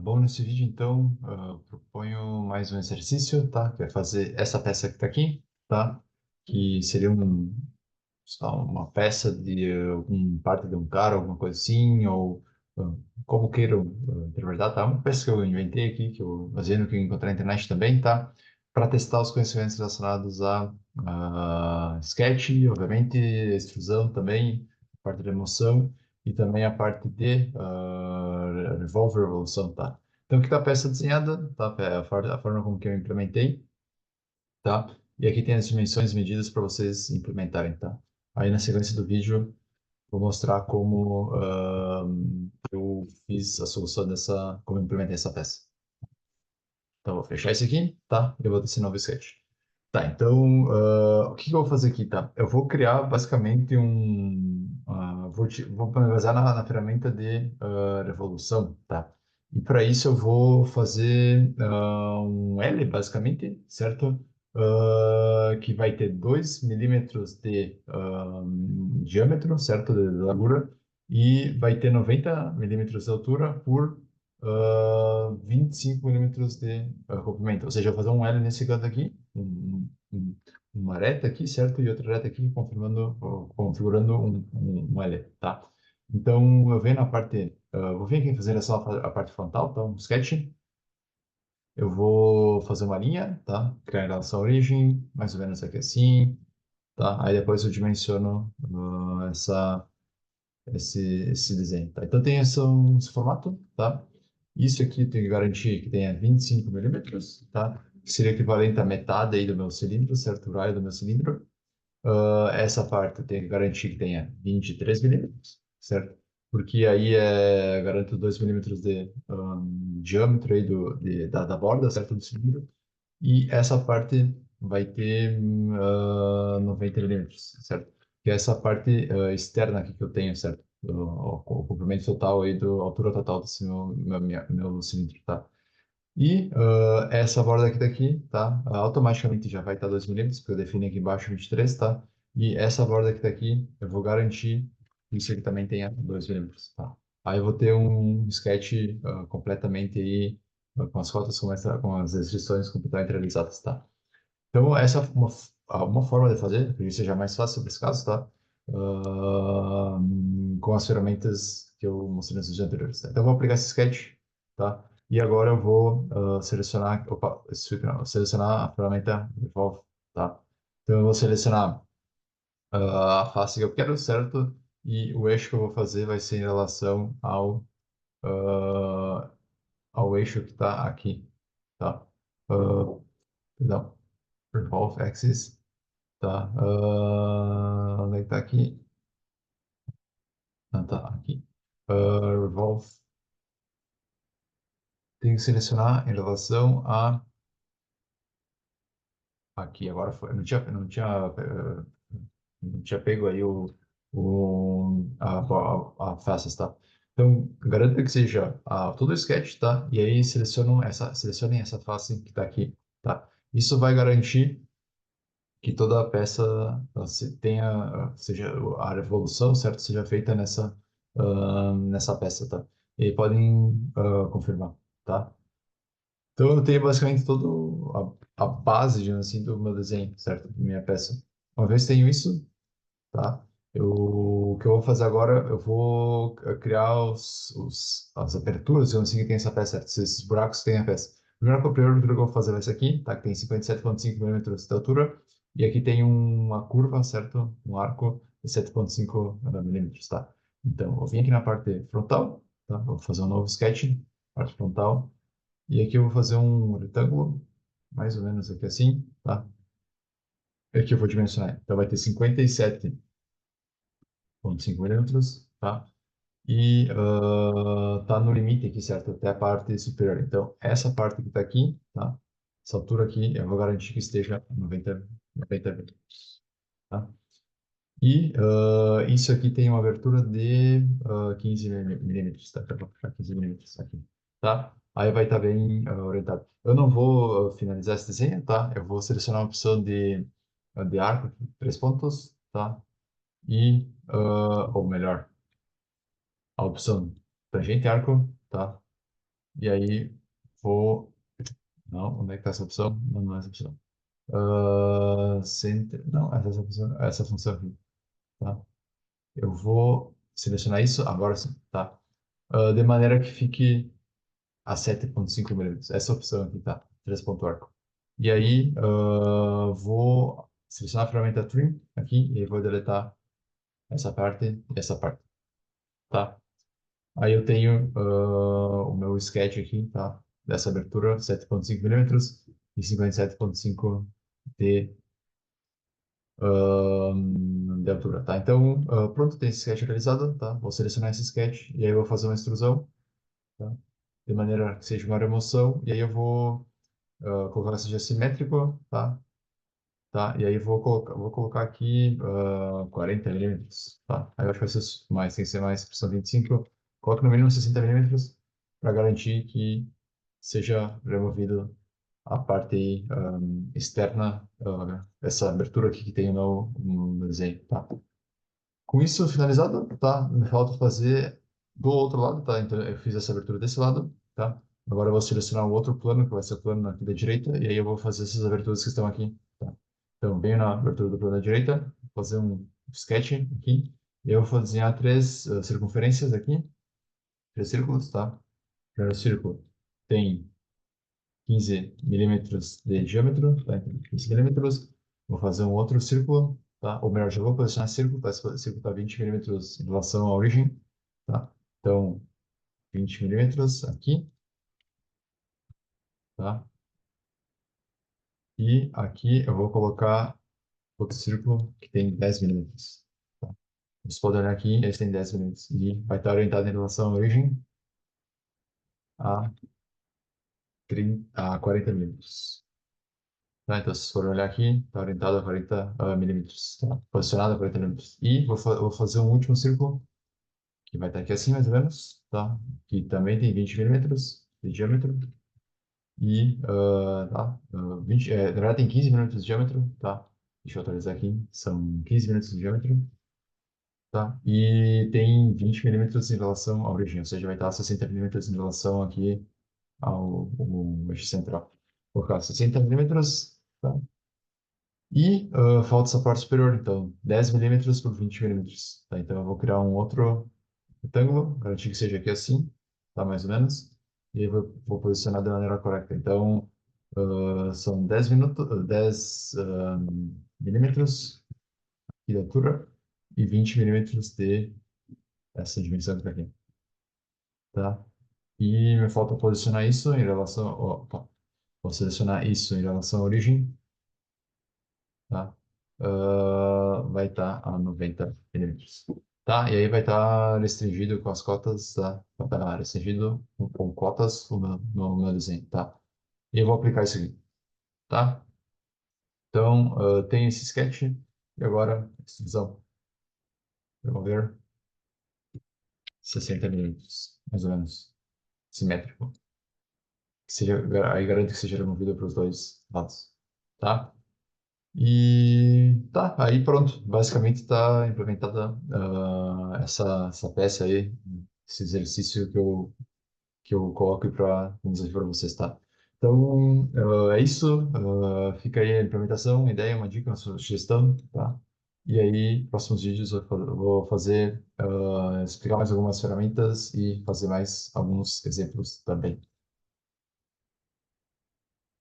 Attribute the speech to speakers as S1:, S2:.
S1: Bom, nesse vídeo, então, proponho mais um exercício, tá? Que é fazer essa peça que está aqui, tá? Que seria sei lá, uma peça de algum parte de um cara, alguma coisa assim, ou uh, como queiram interpretar, tá? Uma peça que eu inventei aqui, que eu baseei no que eu encontrei na internet também, tá? Para testar os conhecimentos relacionados a Sketch, obviamente, extrusão também, parte de emoção e também a parte de Revolver Evolução, tá? Então, aqui está a peça desenhada, tá? A forma como que eu implementei, tá? E aqui tem as dimensões medidas para vocês implementarem, tá? Aí na sequência do vídeo vou mostrar como eu fiz a solução como eu implementei essa peça. Então, vou fechar isso aqui, tá? Eu vou descer novo sketch. Tá, então, o que que eu vou fazer aqui, tá? Eu vou criar basicamente vou me basear na ferramenta de revolução, tá? E para isso eu vou fazer um L, basicamente, certo? Que vai ter 2 milímetros de diâmetro, certo? De largura, e vai ter 90 milímetros de altura por 25 milímetros de comprimento. Ou seja, eu vou fazer um L nesse canto aqui, uma reta aqui, certo? E outra reta aqui, configurando um L, tá? Então, eu venho na parte, vou vir aqui fazer só a parte frontal, tá? Um sketch. Eu vou fazer uma linha, tá? Criar em relação à origem, mais ou menos aqui assim, tá? Aí depois eu dimensiono esse desenho, tá? Então tem esse formato, tá? Isso aqui tem que garantir que tenha 25 milímetros, tá? Que seria equivalente à metade aí do meu cilindro, certo? O raio do meu cilindro. Essa parte eu tenho que garantir que tenha 23 milímetros, certo? Porque aí garanto 2 milímetros de diâmetro aí da borda, certo? Do cilindro. E essa parte vai ter 90 milímetros, certo? Que é essa parte externa aqui que eu tenho, certo? O comprimento total aí, a altura total desse meu cilindro, tá? E essa borda aqui daqui, tá? Automaticamente já vai estar 2 milímetros, porque eu defini aqui embaixo 23, tá? E essa borda aqui daqui, eu vou garantir que isso aqui também tenha 2 milímetros, tá? Aí eu vou ter um sketch completamente aí, com as cotas, com as restrições completamente realizadas, tá? Então, essa é uma forma de fazer, acredito que seja mais fácil nesse caso, tá? Com as ferramentas que eu mostrei nos vídeos anteriores, tá? Então, eu vou aplicar esse sketch, tá? E agora eu vou selecionar a ferramenta Revolve, tá? Então, eu vou selecionar a face que eu quero, certo? E o eixo que eu vou fazer vai ser em relação ah, ao eixo que está aqui, tá? Perdão, Revolve Axis. Tá. Onde é que tá aqui? Não, tá aqui. Revolve. Tenho que selecionar em relação a. Aqui, agora foi. Não tinha pego aí a faces, tá? Então, garanto que seja todo o sketch, tá? E aí selecionem essa face que está aqui, tá? Isso vai garantir que toda a peça seja a revolução, certo? Seja feita nessa peça, tá? E aí podem confirmar, tá? Então eu tenho basicamente toda a base, digamos assim, do meu desenho, certo? Da minha peça. Uma vez tenho isso, tá? O que eu vou fazer agora, eu vou criar as aberturas, digamos assim, que tem essa peça, certo? Esses buracos que tem a peça. A primeira abertura que eu vou fazer vai ser aqui, tá? Que tem 57,5 milímetros de altura. E aqui tem uma curva, certo? Um arco de 7,5 milímetros, tá? Então, eu vou vir aqui na parte frontal, tá? Vou fazer um novo sketch, parte frontal. E aqui eu vou fazer um retângulo, mais ou menos aqui assim, tá? Aqui eu vou dimensionar. Então, vai ter 57,5 milímetros, tá? E tá no limite aqui, certo? Até a parte superior. Então, essa parte que está aqui, tá? Essa altura aqui, eu vou garantir que esteja 90 milímetros, tá? E isso aqui tem uma abertura de 15 milímetros, tá? Eu vou puxar 15 milímetros aqui, tá? Aí vai estar bem orientado. Eu não vou finalizar esse desenho, tá? Eu vou selecionar a opção de arco, 3 pontos, tá? E, ou melhor, a opção tangente arco, tá? E aí vou... Não, onde é que está essa opção? Não, não é essa opção. Center... Não, essa função aqui, tá? Eu vou selecionar isso agora sim, tá? De maneira que fique a 7,5 milímetros. Essa opção aqui, tá? 3.arco. E aí, vou selecionar a ferramenta Trim aqui e vou deletar essa parte e essa parte, tá? Aí eu tenho o meu sketch aqui, tá? Dessa abertura, 7,5 milímetros e 57,5 de, de altura, tá? Então, pronto, tem esse sketch realizado, tá? Vou selecionar esse sketch e aí eu vou fazer uma extrusão, tá? De maneira que seja uma remoção, e aí eu vou colocar que seja simétrico, tá? Tá? E aí vou colocar aqui 40 milímetros, tá? Aí eu acho que vai ser mais, tem que ser mais, pressão 25. Coloque no mínimo 60 milímetros para garantir que seja removido a parte aí, externa, essa abertura aqui que tem no desenho, tá? Com isso finalizado, tá? Me falta fazer do outro lado, tá? Então eu fiz essa abertura desse lado, tá? Agora eu vou selecionar o outro plano, que vai ser o plano aqui da direita, e aí eu vou fazer essas aberturas que estão aqui, tá? Então, venho na abertura do plano da direita, vou fazer um sketch aqui, e eu vou desenhar três circunferências aqui, três círculos, tá? O primeiro círculo tem 15 milímetros de diâmetro, tá? Então, 15 milímetros. Vou fazer um outro círculo, tá? Ou melhor, já vou posicionar círculo, tá? Esse círculo está 20 milímetros em relação à origem, tá? Então, 20 milímetros aqui, tá? E aqui eu vou colocar outro círculo que tem 10 milímetros. Tá? Vocês podem olhar aqui, esse tem 10 milímetros. E vai estar orientado em relação à origem a, 30, a 40 milímetros. Tá? Então, se for olhar aqui, está orientado a 40 milímetros. Tá? Posicionado a 40 milímetros. E vou fazer um último círculo, que vai estar aqui assim, mais ou menos. Tá? Que também tem 20 milímetros de diâmetro. E, tá? 20, na verdade, tem 15 milímetros de diâmetro. Tá? Deixa eu atualizar aqui. São 15 milímetros de diâmetro. Tá? E tem 20 milímetros em relação à origem. Ou seja, vai estar 60 milímetros em relação aqui ao eixo central. Vou colocar 60 milímetros. Tá? E falta essa parte superior, então 10 milímetros por 20 milímetros. Tá? Então eu vou criar um outro retângulo, garantir que seja aqui assim, tá? Mais ou menos. E aí vou posicionar da maneira correta. Então são 10 minutos, 10 milímetros de altura e 20 milímetros de essa dimensão que tá aqui. Tá? E me falta posicionar isso em relação. Tá. Vou selecionar isso em relação à origem. Tá? Vai estar a 90 milímetros. Tá? E aí vai estar restringido com as cotas, tá? Vai estar restringido com cotas no meu desenho, tá? E eu vou aplicar isso aqui, tá? Então, tem esse sketch e agora extrusão. Vamos ver 60 milímetros, mais ou menos, simétrico. Que seja, aí garanto que seja removido para os dois lados, tá? E tá, aí pronto. Basicamente está implementada essa peça aí, esse exercício que eu coloco para desafio para vocês, tá? Então, é isso. Fica aí a implementação, uma ideia, uma dica, uma sugestão, tá? E aí, próximos vídeos eu vou fazer, explicar mais algumas ferramentas e fazer mais alguns exemplos também.